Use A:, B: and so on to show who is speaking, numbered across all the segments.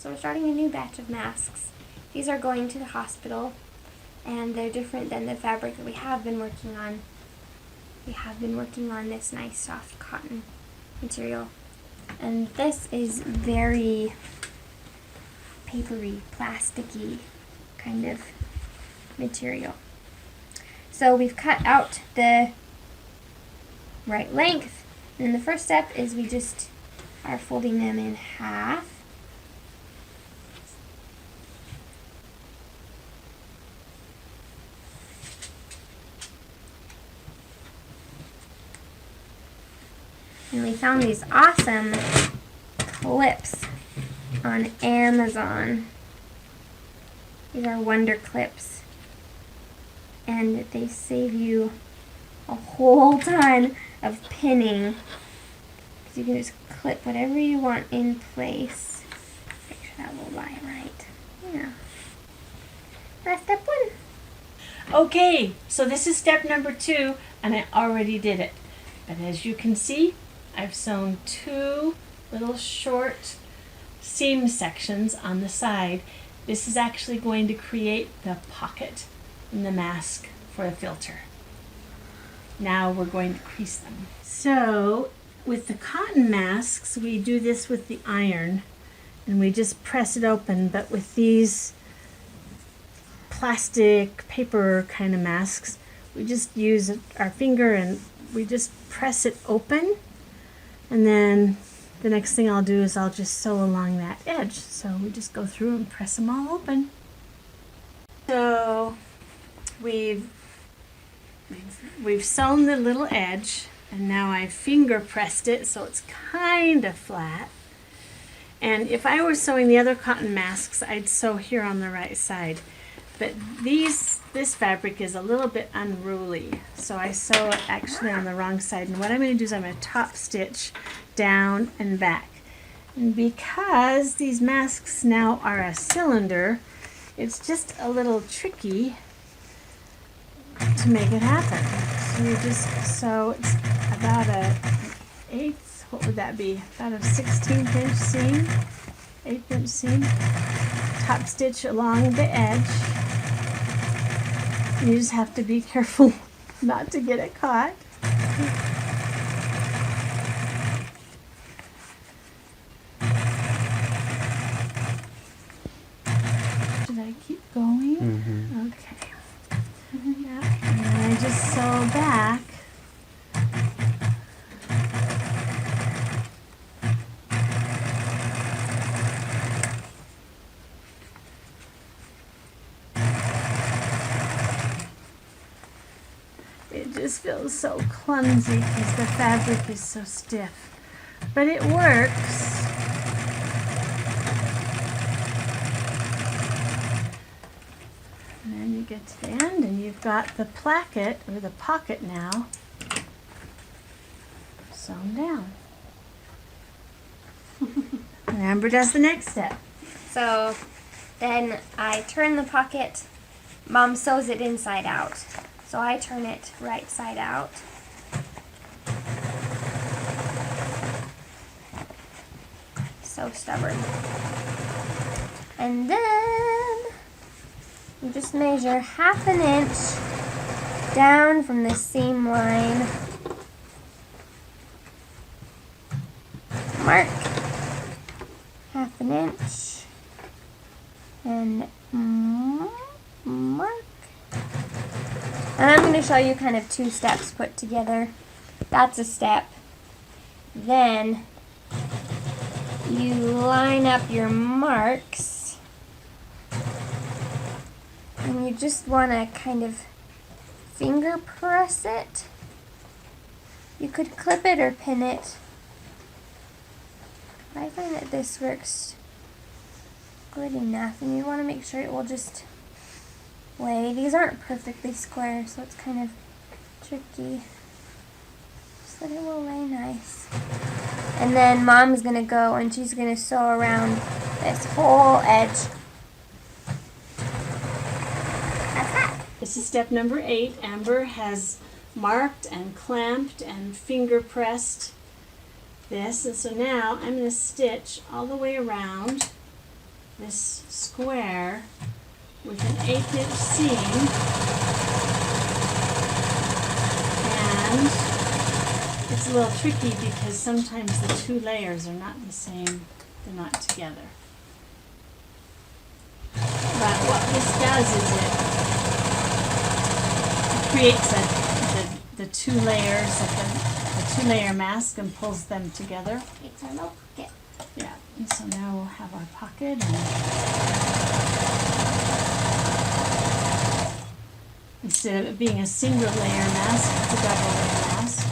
A: So we're starting a new batch of masks. These are going to the hospital, and they're different than the fabric that we have been working on. We have been working on this nice soft cotton material. And this is very papery, plasticky kind of material. So we've cut out the right length. And the first step is we just are folding them in half. And we found these awesome clips on Amazon. These are Wonder Clips. And they save you a whole ton of pinning. Because you can just clip whatever you want in place. Make sure that will lie right. Yeah. That's step 1.
B: Okay, so this is step number 2, and I already did it. But as you can see, I've sewn 2 little short seam sections on the side. This is actually going to create the pocket in the mask for the filter. Now we're going to crease them. So with the cotton masks, we do this with the iron and we just press it open, but with these plastic paper kind of masks, we just use our finger and we just press it open, and then the next thing I'll do is I'll just sew along that edge. So we just go through and press them all open. So we've sewn the little edge, and now I've finger pressed it so it's kind of flat. And if I were sewing the other cotton masks, I'd sew here on the right side. But this fabric is a little bit unruly, so I sew it actually on the wrong side. And what I'm going to do is I'm going to top stitch down and back. And because these masks now are a cylinder, it's just a little tricky to make it happen. So you just sew, it's about an 1/8, what would that be? About a 16th inch seam, 1/8 inch seam. Top stitch along the edge. You just have to be careful not to get it caught. Should I keep going? Mm-hmm. Okay. Yeah. And then I just sew back. It just feels so clumsy because the fabric is so stiff. But it works. And then you get to the end and you've got the placket, or the pocket now, sewn down. And Amber does the next step.
A: So then I turn the pocket. Mom sews it inside out. So I turn it right side out. So stubborn. And then you just measure 1/2 inch down from the seam line. Mark 1/2 inch and mark. And I'm going to show you kind of 2 steps put together. That's a step. Then you line up your marks. And you just want to kind of finger press it. You could clip it or pin it. I find that this works good enough. And you want to make sure it will just lay. These aren't perfectly square, so it's kind of tricky. Just that it will lay nice. And then Mom's going to go and she's going to sew around this whole edge. That's that.
B: This is step number 8. Amber has marked and clamped and finger pressed this, and so now I'm going to stitch all the way around this square with an 1/8 seam, and it's a little tricky because sometimes the two layers are not the same, they're not together. But what this does is it creates the two layers of the two-layer mask and pulls them together.
A: It's our little pocket.
B: Yeah, and so now we'll have our pocket, and instead of it being a single layer mask, it's a double layer mask.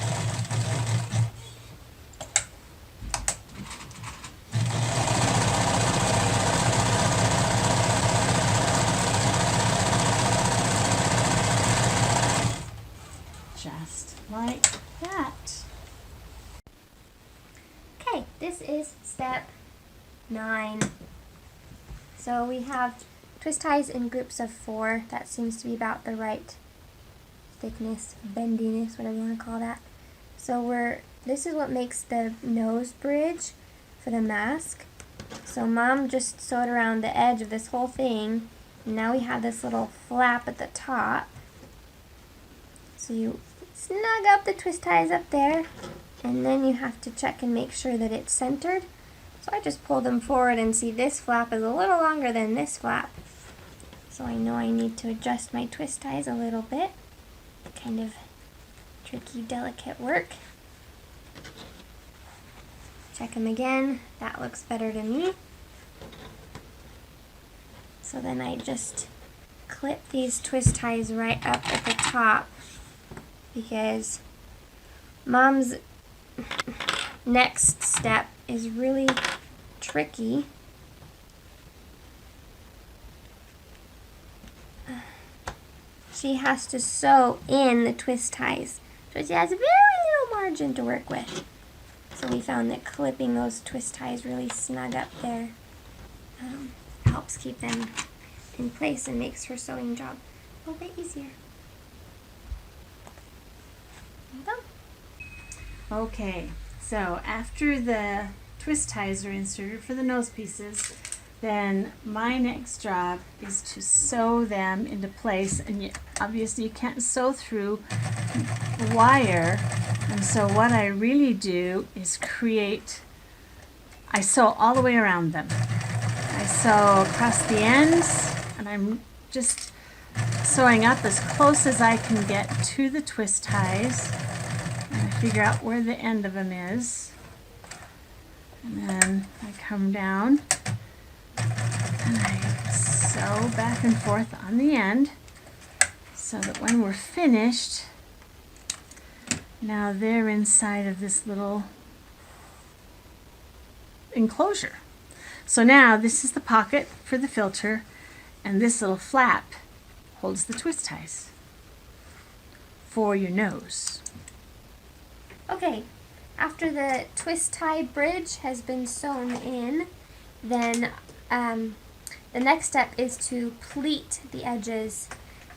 B: Just like that.
A: Okay, this is step 9. So we have twist ties in groups of 4. That seems to be about the right thickness, bendiness, whatever you want to call that. So this is what makes the nose bridge for the mask. So Mom just sewed around the edge of this whole thing. And now we have this little flap at the top. So you snug up the twist ties up there, and then you have to check and make sure that it's centered. So I just pull them forward and see this flap is a little longer than this flap. So I know I need to adjust my twist ties a little bit. Kind of tricky, delicate work. Check them again. That looks better to me. So then I just clip these twist ties right up at the top, because Mom's next step is really tricky. She has to sew in the twist ties, so she has a very little margin to work with. So we found that clipping those twist ties really snug up there helps keep them in place and makes her sewing job a little bit easier. There you go.
B: Okay, so after the twist ties are inserted for the nose pieces, then my next job is to sew them into place, and obviously you can't sew through the wire, and so what I really do is I sew all the way around them. I sew across the ends, and I'm just sewing up as close as I can get to the twist ties. And I figure out where the end of them is. And then I come down and I sew back and forth on the end so that when we're finished, now they're inside of this little enclosure. So now this is the pocket for the filter, and this little flap holds the twist ties for your nose.
A: Okay, after the twist tie bridge has been sewn in, then the next step is to pleat the edges,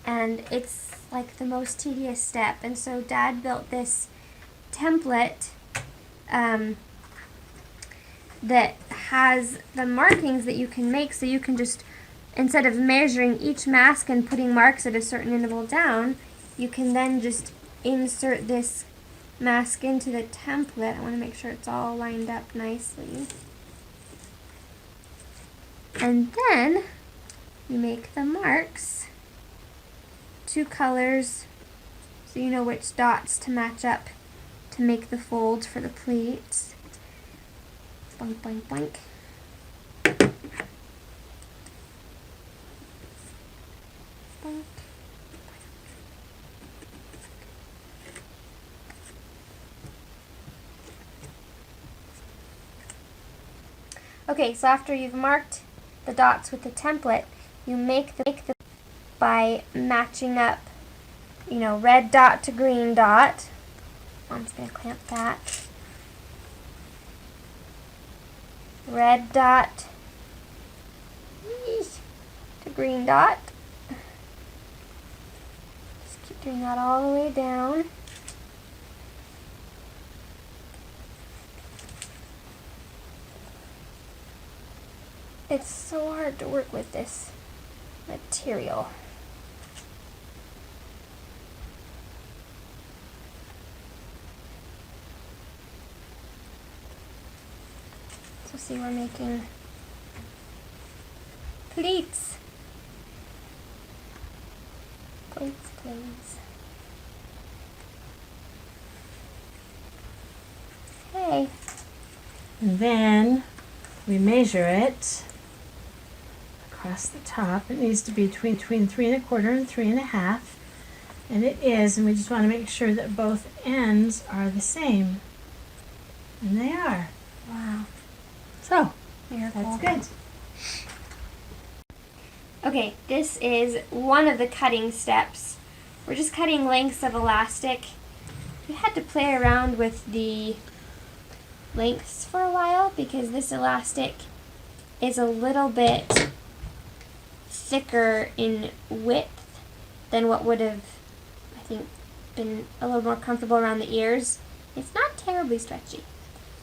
A: and it's like the most tedious step. And so Dad built this template that has the markings that you can make, so you can just, instead of measuring each mask and putting marks at a certain interval down, you can then just insert this mask into the template. I want to make sure it's all lined up nicely. And then you make the marks, 2 colors, so you know which dots to match up to make the folds for the pleats. Boink, boink, boink. Boink. Okay, so after you've marked the dots with the template, you make the by matching up, red dot to green dot. Mom's gonna clamp that. Red dot to green dot. Just keep doing that all the way down. It's so hard to work with this material. So see, we're making pleats. Plates, please. Okay.
B: And then we measure it across the top. It needs to be between 3¼ and 3½. And it is, and we just want to make sure that both ends are the same. And they are.
A: Wow.
B: So,
A: Miracle.
B: that's good.
A: Okay, this is one of the cutting steps. We're just cutting lengths of elastic. We had to play around with the lengths for a while because this elastic is a little bit thicker in width than what would have, I think, been a little more comfortable around the ears. It's not terribly stretchy.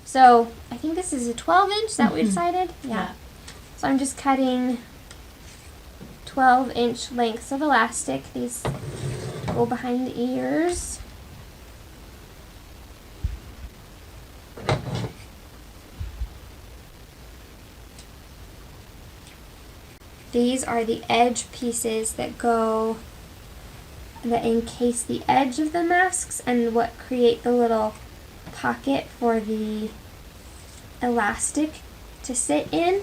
A: So I think this is a 12-inch, is that what we decided? Yeah. So I'm just cutting 12-inch lengths of elastic. These go behind the ears. These are the edge pieces that encase the edge of the masks and what create the little pocket for the elastic to sit in.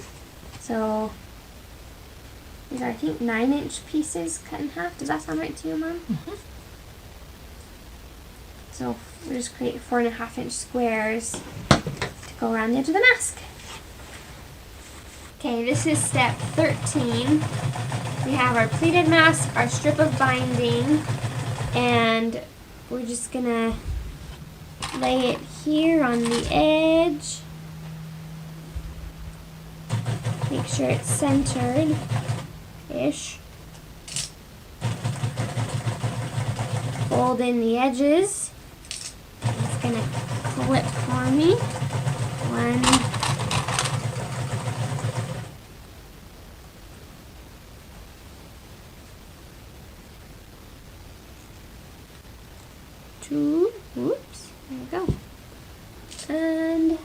A: So these are, I think, 9-inch pieces cut in half. Does that sound right to you, Mom?
B: Mm-hmm.
A: So we just create 4½-inch squares to go around the edge of the mask. Okay, this is step 13. We have our pleated mask, our strip of binding, and we're just gonna lay it here on the edge. Make sure it's centered-ish. Fold in the edges. It's gonna clip for me. 1, 2, oops, there we go. And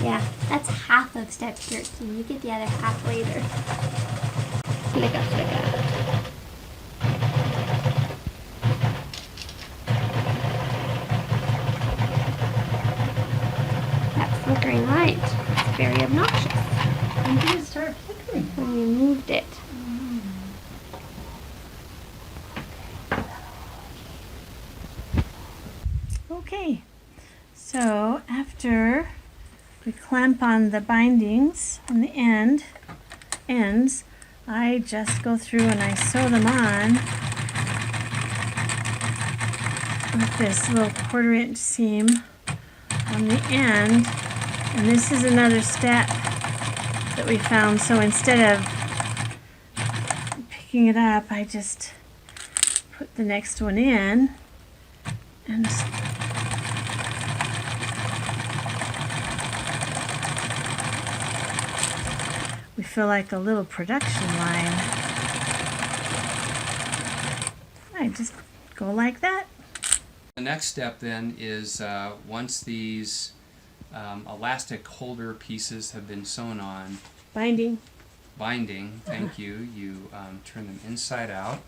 A: yeah, that's half of step 13. You get the other half later. Flicka, flicka. That flickering light is very obnoxious.
B: When did it start flickering?
A: When we moved it.
B: Okay, so after we clamp on the bindings on the ends, I just go through and I sew them on with this little 1/4-inch seam on the end. And this is another step that we found. So instead of picking it up, I just put the next one in and we feel like a little production line. I just go like that.
C: The next step then is once these elastic holder pieces have been sewn on,
B: Binding.
C: thank you, you turn them inside out,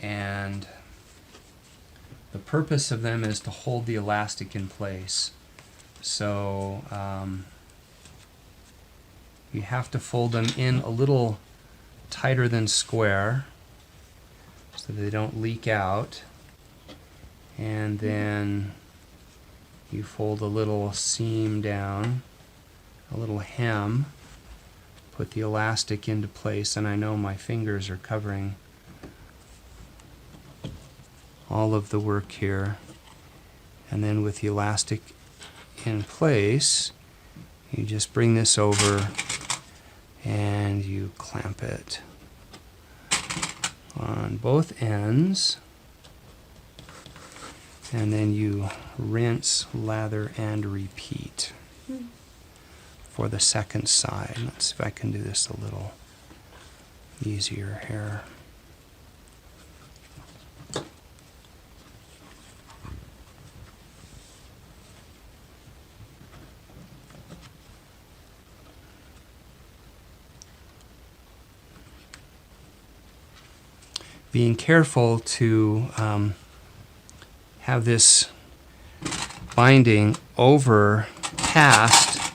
C: and the purpose of them is to hold the elastic in place. So you have to fold them in a little tighter than square so they don't leak out, and then you fold a little seam down, a little hem, put the elastic into place, and I know my fingers are covering all of the work here. And then with the elastic in place, you just bring this over and you clamp it on both ends, and then you rinse, lather, and repeat. for the second side. Let's see if I can do this a little easier here. Being careful to have this binding over past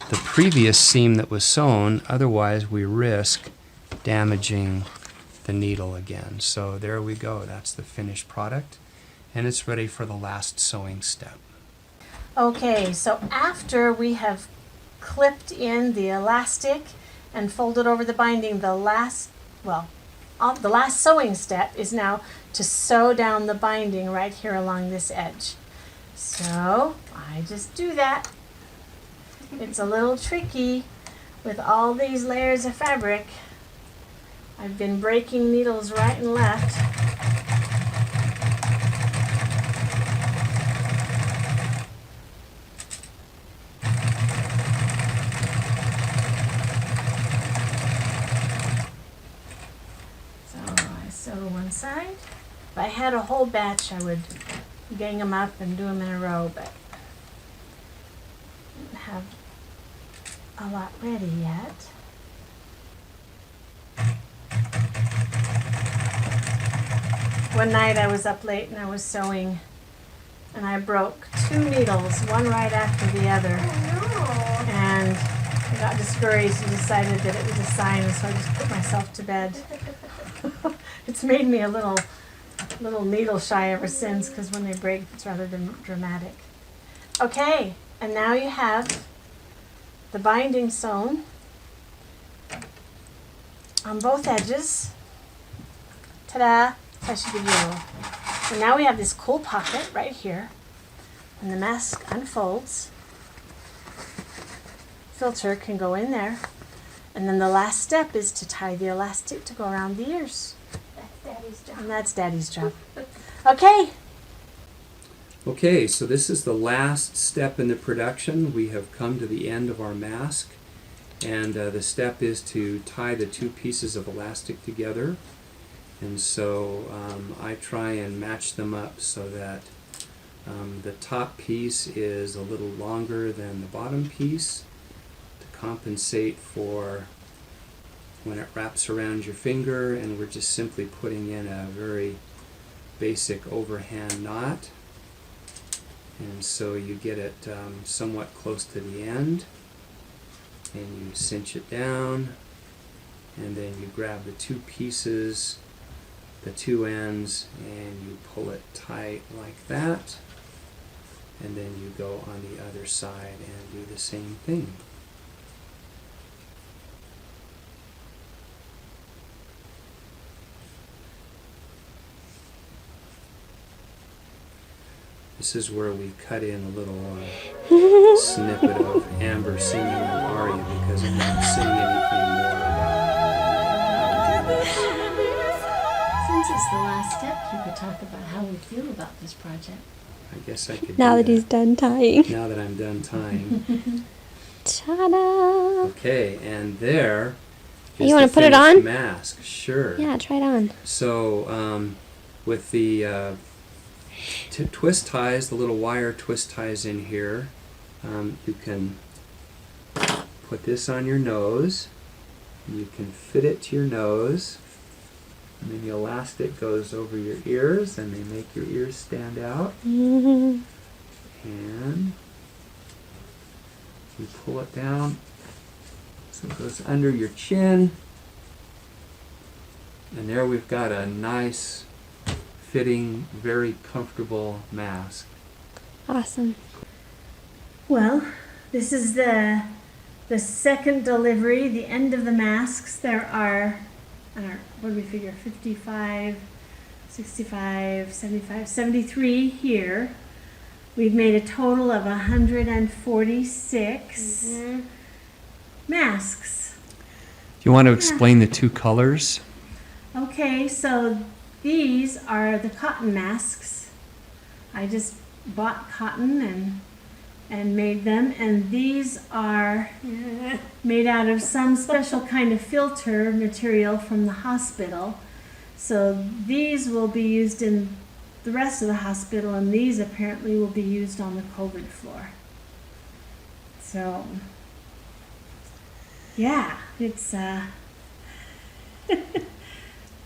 C: the previous seam that was sewn, otherwise we risk damaging the needle again. So there we go, that's the finished product, and it's ready for the last sewing step.
B: Okay, so after we have clipped in the elastic and folded over the binding, the last sewing step is now to sew down the binding right here along this edge. So I just do that. It's a little tricky with all these layers of fabric. I've been breaking needles right and left. One side. If I had a whole batch, I would gang them up and do them in a row, but I don't have a lot ready yet. One night I was up late and I was sewing, and I broke 2 needles, one right after the other.
A: Oh, no.
B: And I got discouraged and decided that it was a sign, so I just put myself to bed. It's made me a little needle shy ever since, because when they break, it's rather dramatic. Okay, and now you have the binding sewn on both edges. Ta-da! So I should give you a little. So now we have this cool pocket right here, and the mask unfolds. Filter can go in there, and then the last step is to tie the elastic to go around the ears.
A: Daddy's job.
B: And that's Daddy's job. Okay.
C: Okay, so this is the last step in the production. We have come to the end of our mask, and the step is to tie the 2 pieces of elastic together. And so I try and match them up so that the top piece is a little longer than the bottom piece to compensate for when it wraps around your finger, and we're just simply putting in a very basic overhand knot, and so you get it somewhat close to the end, and you cinch it down, and then you grab the 2 pieces, the 2 ends, and you pull it tight like that, and then you go on the other side and do the same thing. This is where we cut in a little snippet of Amber singing an aria, because I'm not saying anything more about how to do this.
D: Since it's the last step, you could talk about how we feel about this project.
C: I guess I could
A: Now
C: do
A: that he's done tying.
C: Now that I'm done tying.
A: Ta-da!
C: Okay, and there is
A: You wanna
C: the
A: put it
C: finished
A: on?
C: mask. Sure.
A: Yeah, try it on.
C: So with the twist ties, the little wire twist ties in here, you can put this on your nose. You can fit it to your nose, and then the elastic goes over your ears, and they make your ears stand out.
A: Mm-hmm.
C: And you pull it down so it goes under your chin, and there we've got a nice fitting, very comfortable mask.
A: Awesome.
B: Well, this is the second delivery, the end of the masks. There are, what do we figure, 55, 65, 75, 73 here. We've made a total of 146 masks.
C: Do you want to explain the 2 colors?
B: Okay, so these are the cotton masks. I just bought cotton and and made them. And these are made out of some special kind of filter material from the hospital. So these will be used in the rest of the hospital, and these apparently will be used on the COVID floor. So, yeah, it's and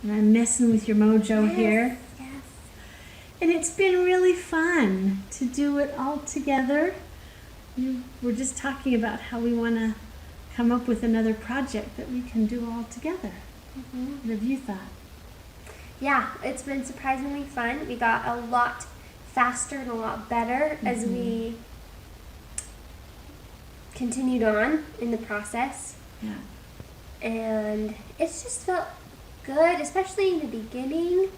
B: I'm messing with your mojo here.
A: Yes.
B: And it's been really fun to do it all together. We're just talking about how we want to come up with another project that we can do all together. What have you thought?
A: Yeah, it's been surprisingly fun. We got a lot faster and a lot better as we continued on in the process.
B: Yeah.
A: And it's just felt good, especially in the beginning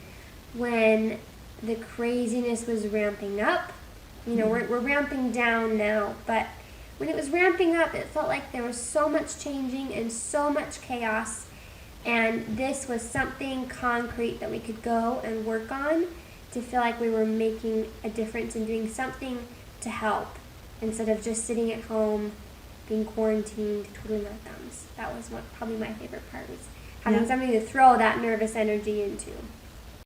A: when the craziness was ramping up. You know, we're ramping down now, but when it was ramping up, it felt like there was so much changing and so much chaos. And this was something concrete that we could go and work on to feel like we were making a difference and doing something to help instead of just sitting at home, being quarantined, twiddling our thumbs. That was probably my favorite part, was having something to throw that nervous energy into.